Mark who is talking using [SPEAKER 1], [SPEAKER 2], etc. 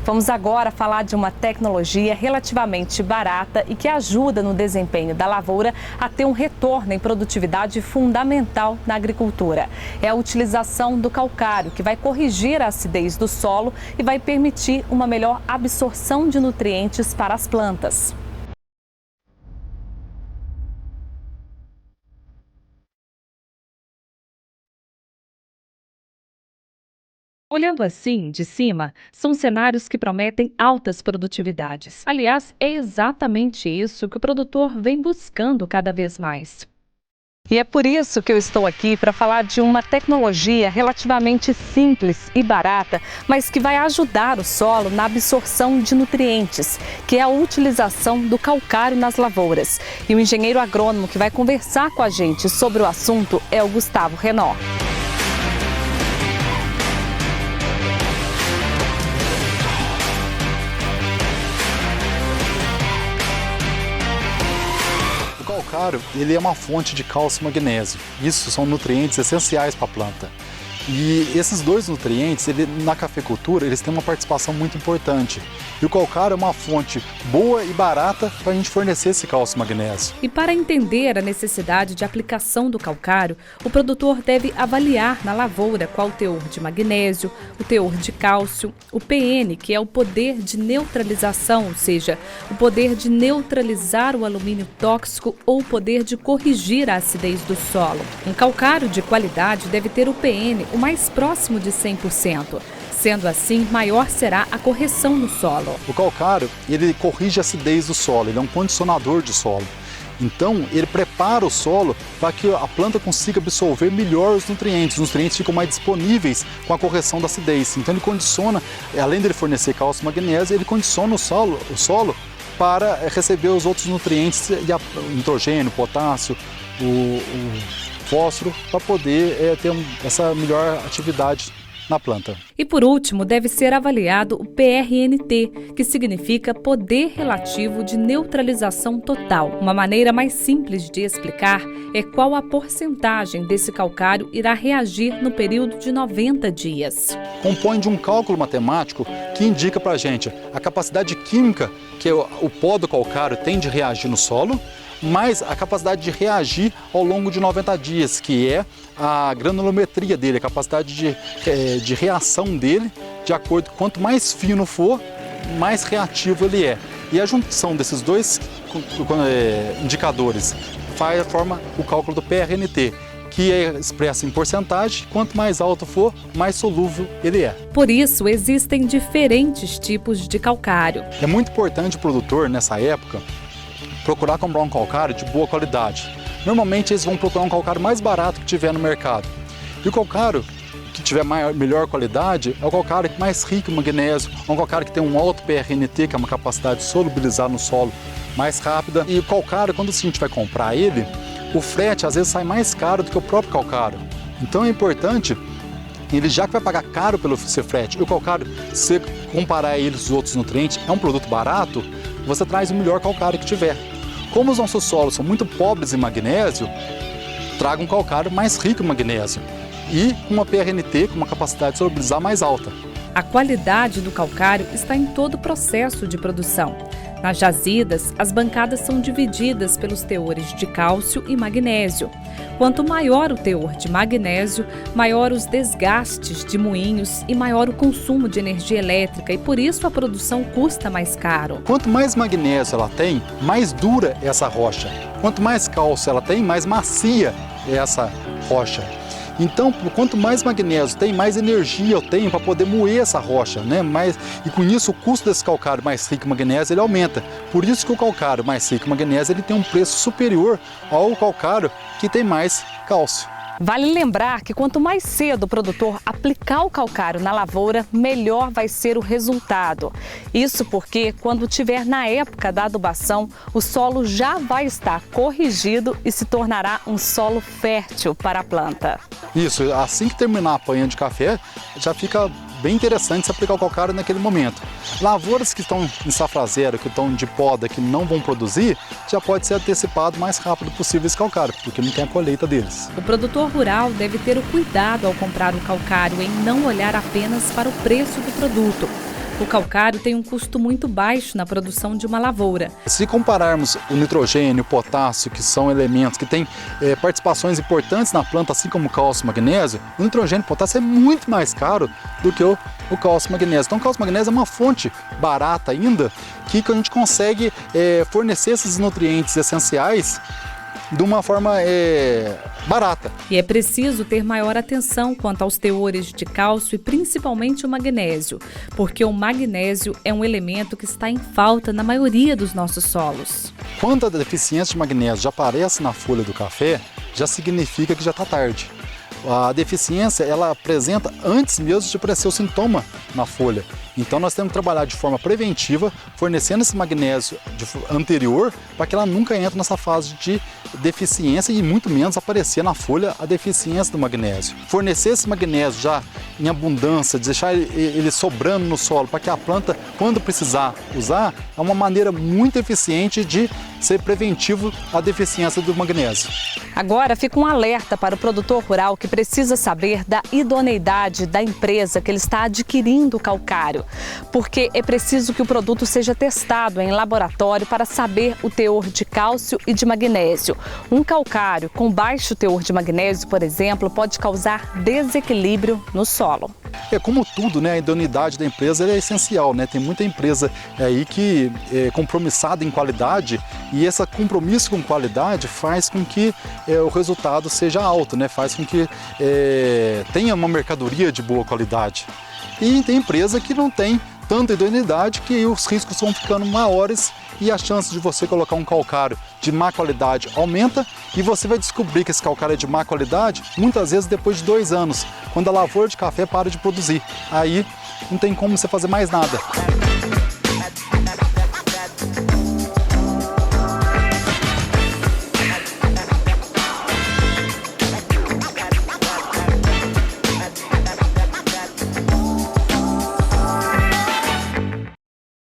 [SPEAKER 1] Vamos agora falar de uma tecnologia relativamente barata e que ajuda no desempenho da lavoura a ter um retorno em produtividade fundamental na agricultura. É a utilização do calcário, que vai corrigir a acidez do solo e vai permitir uma melhor absorção de nutrientes para as plantas.
[SPEAKER 2] Olhando assim, de cima, são cenários que prometem altas produtividades. Aliás, é exatamente isso que o produtor vem buscando cada vez mais.
[SPEAKER 1] E é por isso que eu estou aqui para falar de uma tecnologia relativamente simples e barata, mas que vai ajudar o solo na absorção de nutrientes, que é a utilização do calcário nas lavouras. E o engenheiro agrônomo que vai conversar com a gente sobre o assunto é o Gustavo Renó.
[SPEAKER 3] O calcário, ele é uma fonte de cálcio e magnésio. Isso são nutrientes essenciais para a planta. E esses dois nutrientes, na cafeicultura, eles têm uma participação muito importante. E o calcário é uma fonte boa e barata para a gente fornecer esse cálcio e magnésio.
[SPEAKER 2] E para entender a necessidade de aplicação do calcário, o produtor deve avaliar na lavoura qual o teor de magnésio, o teor de cálcio, o PN, que é o poder de neutralização, ou seja, o poder de neutralizar o alumínio tóxico ou o poder de corrigir a acidez do solo. Um calcário de qualidade deve ter o PN o mais próximo de 100%. Sendo assim, maior será a correção no solo.
[SPEAKER 3] O calcário, ele corrige a acidez do solo, ele é um condicionador de solo. Então, ele prepara o solo para que a planta consiga absorver melhor os nutrientes ficam mais disponíveis com a correção da acidez. Então, ele condiciona, além de ele fornecer cálcio e magnésio, ele condiciona o solo para receber os outros nutrientes, o nitrogênio, o potássio, o fósforo, para poder ter essa melhor atividade na planta.
[SPEAKER 2] E por último, deve ser avaliado o PRNT, que significa Poder Relativo de Neutralização Total. Uma maneira mais simples de explicar é qual a porcentagem desse calcário irá reagir no período de 90 dias.
[SPEAKER 3] Compõe de um cálculo matemático que indica para a gente a capacidade química que o pó do calcário tem de reagir no solo, mais a capacidade de reagir ao longo de 90 dias, que é a granulometria dele, a capacidade de reação dele, de acordo com quanto mais fino for, mais reativo ele é. E a junção desses dois indicadores forma o cálculo do PRNT, que é expresso em porcentagem, quanto mais alto for, mais solúvel ele é.
[SPEAKER 2] Por isso, existem diferentes tipos de calcário.
[SPEAKER 3] É muito importante o produtor, nessa época, procurar comprar um calcário de boa qualidade. Normalmente eles vão procurar um calcário mais barato que tiver no mercado. E o calcário que tiver melhor qualidade é o calcário mais rico em magnésio, é um calcário que tem um alto PRNT, que é uma capacidade de solubilizar no solo mais rápida. E o calcário, quando a gente vai comprar ele, o frete às vezes sai mais caro do que o próprio calcário. Então é importante, ele já que vai pagar caro pelo seu frete, e o calcário, se comparar ele aos outros nutrientes, é um produto barato, você traz o melhor calcário que tiver. Como os nossos solos são muito pobres em magnésio, traga um calcário mais rico em magnésio e uma PRNT com uma capacidade de solubilizar mais alta.
[SPEAKER 2] A qualidade do calcário está em todo o processo de produção. Nas jazidas, as bancadas são divididas pelos teores de cálcio e magnésio. Quanto maior o teor de magnésio, maior os desgastes de moinhos e maior o consumo de energia elétrica, e por isso a produção custa mais caro.
[SPEAKER 3] Quanto mais magnésio ela tem, mais dura é essa rocha. Quanto mais cálcio ela tem, mais macia é essa rocha. Então, quanto mais magnésio tem, mais energia eu tenho para poder moer essa rocha, né? E com isso, o custo desse calcário mais rico em magnésio ele aumenta. Por isso que o calcário mais rico em magnésio ele tem um preço superior ao calcário que tem mais cálcio.
[SPEAKER 1] Vale lembrar que quanto mais cedo o produtor aplicar o calcário na lavoura, melhor vai ser o resultado. Isso porque quando tiver na época da adubação, o solo já vai estar corrigido e se tornará um solo fértil para a planta.
[SPEAKER 3] Isso, assim que terminar a panha de café, já fica bem interessante se aplicar o calcário naquele momento. Lavouras que estão em safra zero, que estão de poda, que não vão produzir, já pode ser antecipado o mais rápido possível esse calcário, porque não tem a colheita deles.
[SPEAKER 2] O produtor rural deve ter o cuidado ao comprar o calcário em não olhar apenas para o preço do produto. O calcário tem um custo muito baixo na produção de uma lavoura.
[SPEAKER 3] Se compararmos o nitrogênio, o potássio, que são elementos que têm participações importantes na planta, assim como o cálcio e magnésio, o nitrogênio e o potássio é muito mais caro do que o cálcio e magnésio. Então o cálcio e magnésio é uma fonte barata ainda, que a gente consegue fornecer esses nutrientes essenciais de uma forma barata.
[SPEAKER 2] E é preciso ter maior atenção quanto aos teores de cálcio e principalmente o magnésio, porque o magnésio é um elemento que está em falta na maioria dos nossos solos.
[SPEAKER 3] Quando a deficiência de magnésio já aparece na folha do café, já significa que já está tarde. A deficiência, ela apresenta antes mesmo de aparecer o sintoma na folha. Então nós temos que trabalhar de forma preventiva, fornecendo esse magnésio anterior, para que ela nunca entre nessa fase de deficiência e muito menos aparecer na folha a deficiência do magnésio. Fornecer esse magnésio já em abundância, deixar ele sobrando no solo, para que a planta, quando precisar usar, é uma maneira muito eficiente de ser preventivo à deficiência do magnésio.
[SPEAKER 1] Agora fica um alerta para o produtor rural que precisa saber da idoneidade da empresa que ele está adquirindo o calcário, porque é preciso que o produto seja testado em laboratório para saber o teor de cálcio e de magnésio. Um calcário com baixo teor de magnésio, por exemplo, pode causar desequilíbrio no solo.
[SPEAKER 3] Como tudo, né, a idoneidade da empresa é essencial, né? Tem muita empresa aí que é compromissada em qualidade, e esse compromisso com qualidade faz com que o resultado seja alto, né? Faz com que tenha uma mercadoria de boa qualidade. E tem empresa que não tem tanta idoneidade, que os riscos vão ficando maiores e a chance de você colocar um calcário de má qualidade aumenta, e você vai descobrir que esse calcário é de má qualidade muitas vezes depois de 2 anos, quando a lavoura de café para de produzir. Aí não tem como você fazer mais nada.